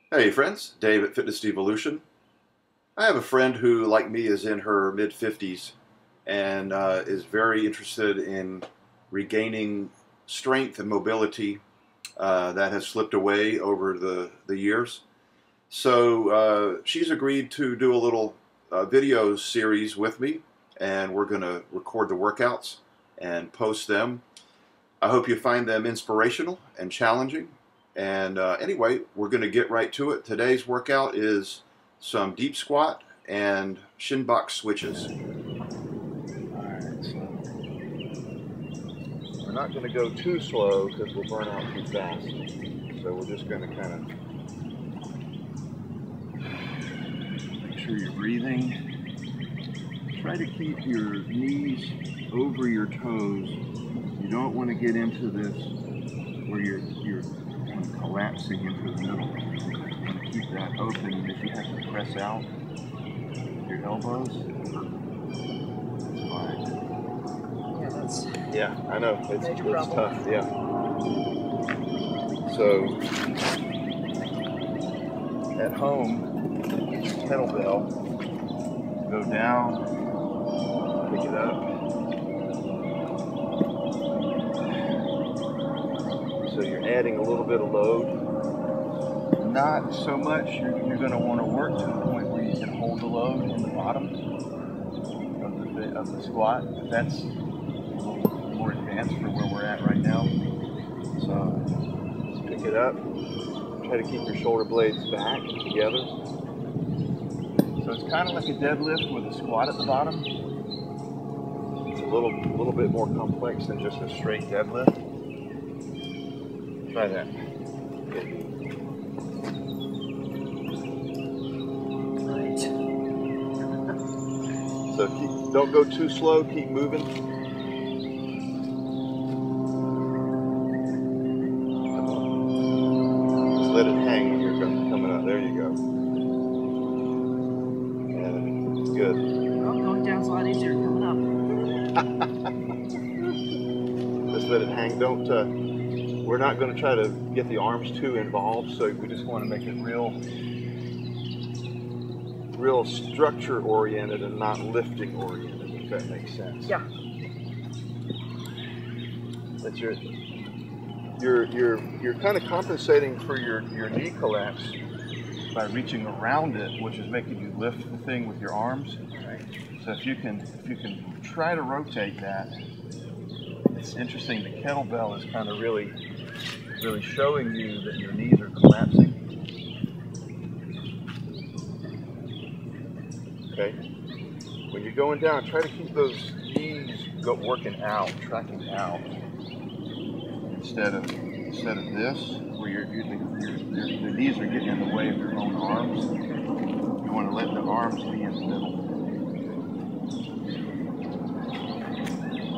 Hey friends, Dave at Fitness Devolution. I have a friend who, like me, is in her mid 50s and is very interested in regaining strength and mobility that has slipped away over the years. So she's agreed to do a little video series with me, and we're going to record the workouts and post them. I hope you find them inspirational and challenging. And anyway, we're going to get right to it. Today's workout is some deep squat and shin box switches. Alright, so we're not going to go too slow because we'll burn out too fast. So we're just going to kind of make sure you're breathing. Try to keep your knees over your toes. You don't want to get into this where you're kind of collapsing into the middle. You want to keep that open, and if you have to press out with your elbows, that's fine. Yeah, I know, it's tough, yeah. So, at home, get your kettlebell, go down, pick it up. So you're adding a little bit of load. Not so much, you're going to want to work to the point where you can hold the load in the bottom of the squat. That's a little more advanced for where we're at right now. So pick it up. Try to keep your shoulder blades back together. So it's kind of like a deadlift with a squat at the bottom. It's a little bit more complex than just a straight deadlift. Try that. Okay. Right. So don't go too slow, keep moving. Come on. Just let it hang when you're coming up. There you go. And good. Well, going down's a lot easier than coming up. Just let it hang. Don't. We're not going to try to get the arms too involved, so we just want to make it real structure oriented and not lifting oriented, if that makes sense. Yeah. That you're kind of compensating for your knee collapse by reaching around it, which is making you lift the thing with your arms. Right. So if you can try to rotate that, it's interesting. The kettlebell is kind of really showing you that your knees are collapsing. Okay. When you're going down, try to keep those knees working out, tracking out, instead of this, where the knees are getting in the way of your own arms. You want to let the arms be in the middle.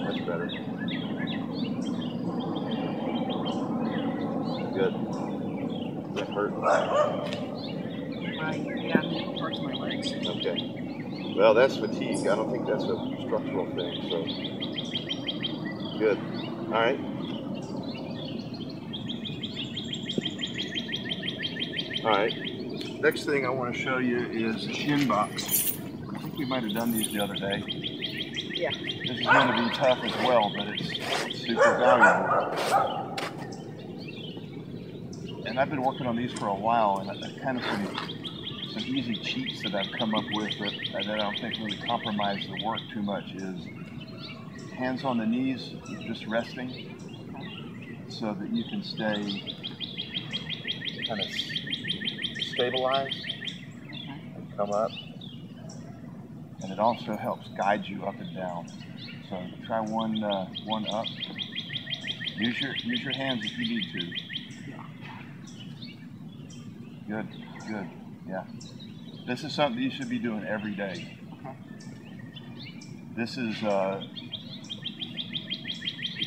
That's better. Good. Does that hurt? Yeah, it hurts my legs. Okay. Well, that's fatigue. I don't think that's a structural thing, so good. All right. All right. Next thing I want to show you is the shin box. I think we might have done these the other day. Yeah. This is going to be tough as well, but it's super valuable. And I've been working on these for a while, and kind of some easy cheats that I've come up with that I don't think really compromise the work too much is hands on the knees, just resting, so that you can stay kind of stabilized and come up. And it also helps guide you up and down. So try one up. Use your hands if you need to. Good, yeah. This is something you should be doing every day. This is,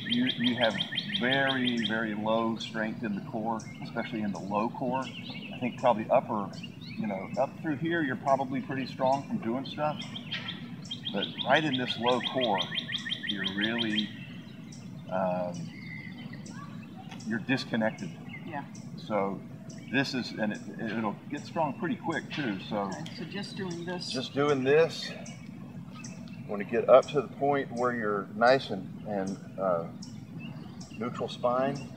you have very, very low strength in the core, especially in the low core. I think probably upper, up through here, you're probably pretty strong from doing stuff. But right in this low core, you're really, you're disconnected. Yeah. So this is, and it'll get strong pretty quick too. So, Okay, so just doing this. just doing this. Want to get up to the point where you're nice and neutral spine,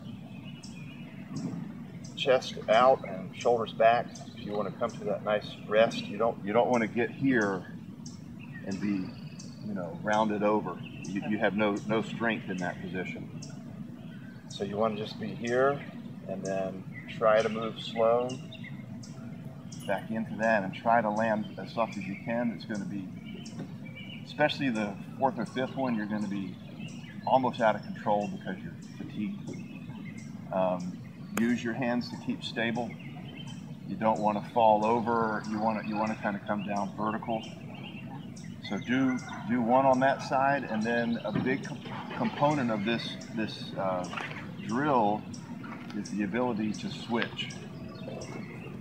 chest out and shoulders back. You want to come to that nice rest. You don't want to get here and be, rounded over. You have no strength in that position. So you want to just be here and then try to move slow back into that and try to land as soft as you can. It's going to be, especially the fourth or fifth one, you're going to be almost out of control because you're fatigued. Use your hands to keep stable. You don't want to fall over. You want to kind of come down vertical. So do one on that side, and then a big component of this drill is the ability to switch.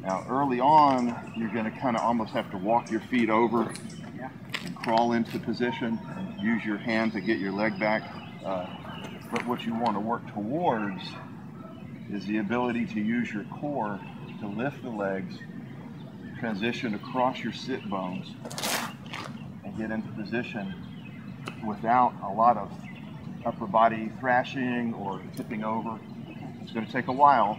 Now early on, you're going to kind of almost have to walk your feet over and crawl into position and use your hand to get your leg back. But what you want to work towards is the ability to use your core to lift the legs, transition across your sit bones, and get into position without a lot of upper body thrashing or tipping over. It's going to take a while,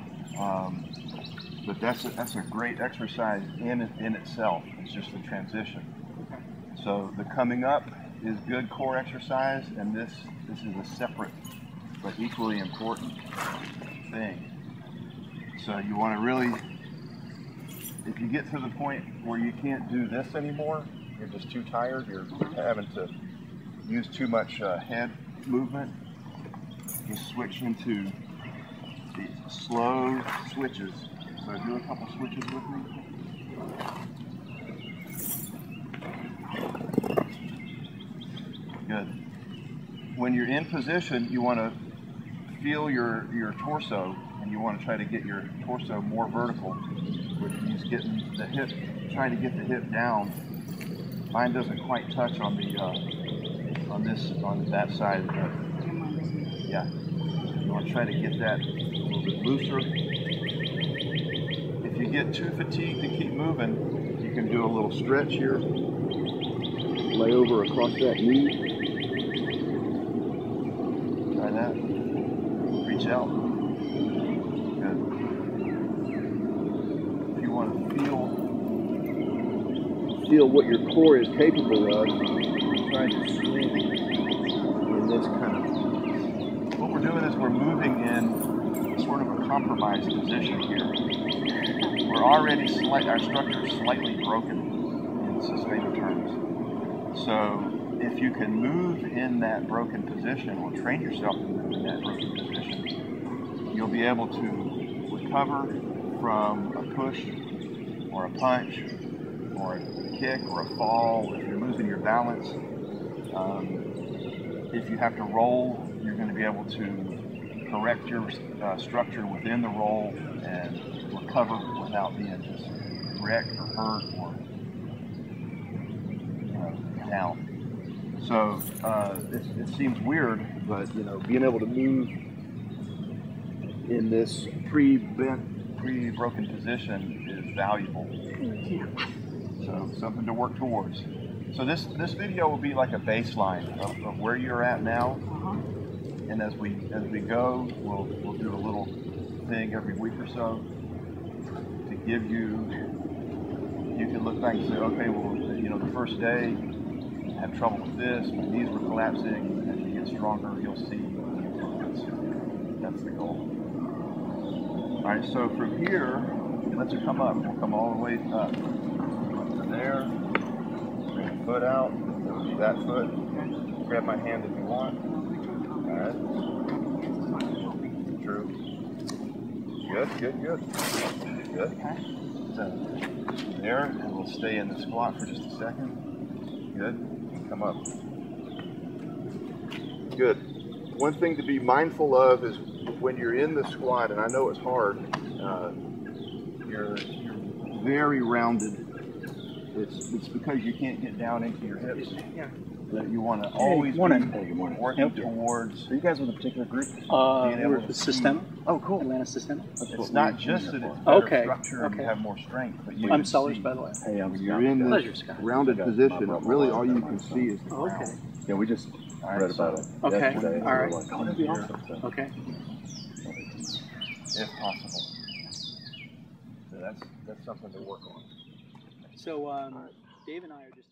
but that's a great exercise in itself. It's just the transition. So the coming up is good core exercise, and this is a separate but equally important thing. So you want to really, if you get to the point where you can't do this anymore, you're just too tired, you're having to use too much head movement, just switch into these slow switches. So do a couple switches with me. Good. When you're in position, you want to feel your torso, and you want to try to get your torso more vertical, which means getting the hip, trying to get the hip down. Mine doesn't quite touch on the on that side. Yeah, you want to try to get that a little bit looser. If you get too fatigued to keep moving, you can do a little stretch here. Lay over across that knee. Try that. Reach out. Good. If you want to feel what your core is capable of, try to swing in this kind of. What we're doing is we're moving in sort of a compromised position here. We're already our structure is slightly broken in Systema terms. So if you can move in that broken position, or train yourself to move in that broken position, you'll be able to recover from a push or a punch or a kick or a fall. If you're losing your balance, if you have to roll, you're going to be able to correct your structure within the roll and recover without being just wrecked or hurt or down. So it seems weird, but being able to move in this pre-broken position is valuable. So something to work towards. So this video will be like a baseline of where you're at now, and as we go, we'll do a little thing every week or so to give you can look back and say, okay, well, the first day I had trouble with this, my knees were collapsing. As you get stronger, you'll see the improvements. That's the goal. All right, so from here, let's come up. We'll come all the way up to there. Bring the foot out. That would be that foot. Grab my hand if you want. All right. True. Good. Good. So there, and we'll stay in the squat for just a second. Good. Come up. Good. One thing to be mindful of is when you're in the squat, and I know it's hard, you're very rounded. It's because you can't get down into your hips. Yeah. that you want to always morning. be Good morning. working Yep. towards. Are you guys with a particular group? Being able we're to with see- Systema. Oh, cool. Atlanta Systema. It's not just that it's better Okay, structure and okay. you have more strength, but you I'm can Sellers, see. by the way. Hey, You're you're in Pleasure, this Scott. rounded position. Really, all you can see is the Oh, ground. okay. Yeah, we just All right, read about so it Okay, yesterday. all right. We're like, oh, that'd be awesome. So, Okay. if possible. So that's something to work on. So Dave and I are just.